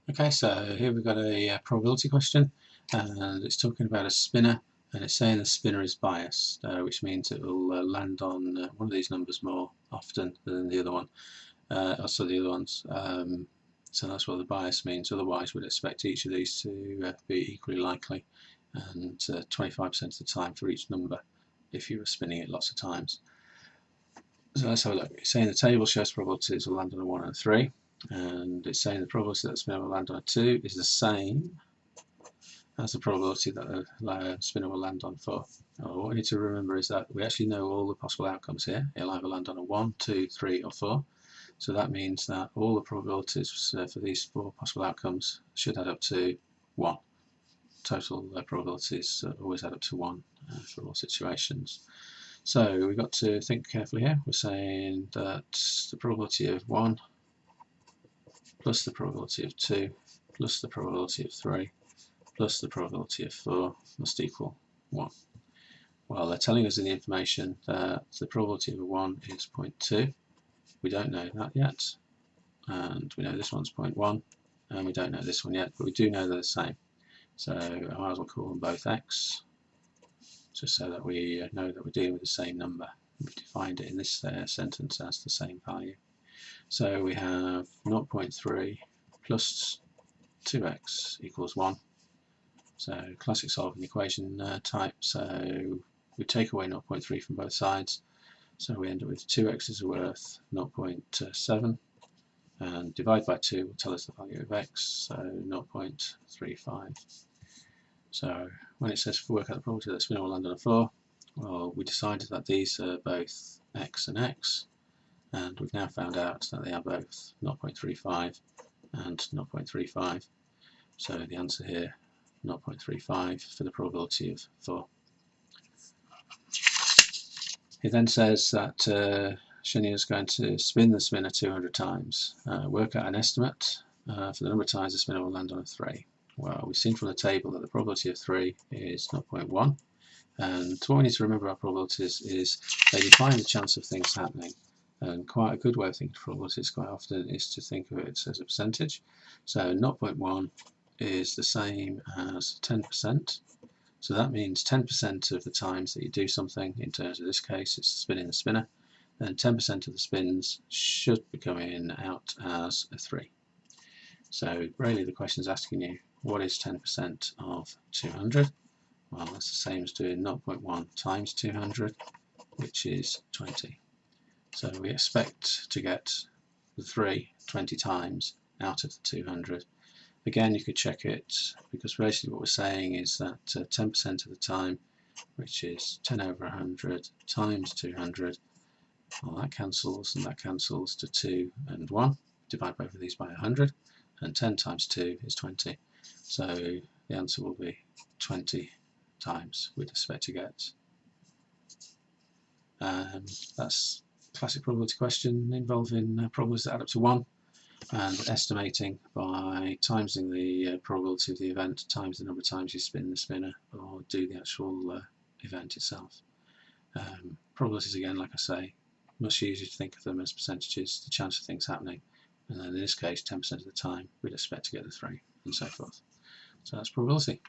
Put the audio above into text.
Okay, so here we've got a probability question, and it's talking about a spinner, and it's saying the spinner is biased, which means it will land on one of these numbers more often than the other one, also the other ones. So that's what the bias means. Otherwise, we'd expect each of these to be equally likely, and 25% of the time for each number if you were spinning it lots of times. So let's have a look. It's saying the table shows probabilities will land on a 1 and a 3, and it's saying the probability that the spinner will land on a 2 is the same as the probability that the spinner will land on 4. What we need to remember is that we actually know all the possible outcomes here. It'll either land on a 1, 2, 3 or 4. So that means that all the probabilities for these 4 possible outcomes should add up to 1. Total probabilities always add up to 1 for all situations. So we've got to think carefully here. We're saying that the probability of 1 plus the probability of 2 plus the probability of 3 plus the probability of 4 must equal 1. Well, they're telling us in the information that the probability of a 1 is 0.2. We don't know that yet. And we know this one's 0.1, and we don't know this one yet, but we do know they're the same. So I might as well call them both x, just so that we know that we're dealing with the same number. We defined it in this sentence as the same value. So we have 0.3 plus 2x equals 1. So classic solving equation type. So we take away 0.3 from both sides. So we end up with 2x is worth 0.7, and divide by 2 will tell us the value of x, so 0.35. So when it says work out the probability that the spinner will land on a 4, well, we decided that these are both x and x, and we've now found out that they are both 0.35 and 0.35. So the answer here, 0.35 for the probability of 4. He then says that Shania is going to spin the spinner 200 times, work out an estimate for the number of times the spinner will land on a 3. Well, we've seen from the table that the probability of 3 is 0.1, and what we need to remember about probabilities is they define the chance of things happening, and quite a good way of thinking of probabilities quite often is to think of it as a percentage. So 0.1 is the same as 10%, so that means 10% of the times that you do something, in terms of this case it's spinning the spinner, then 10% of the spins should be coming out as a 3. So really the question is asking you, what is 10% of 200? Well, that's the same as doing 0.1 times 200, which is 20. So we expect to get the 3 20 times out of the 200. Again, you could check it, because basically what we're saying is that 10% of the time, which is 10 over 100 times 200, well, that cancels and that cancels to 2 and 1. Divide both of these by 100, and 10 times 2 is 20. So the answer will be 20 times we'd expect to get. That's a classic probability question involving probabilities that add up to 1, and estimating by timesing the probability of the event times the number of times you spin the spinner or do the actual event itself. Probabilities, again, like I say, much easier to think of them as percentages, the chance of things happening, and then in this case 10% of the time we'd expect to get the 3, and so forth. So that's probability.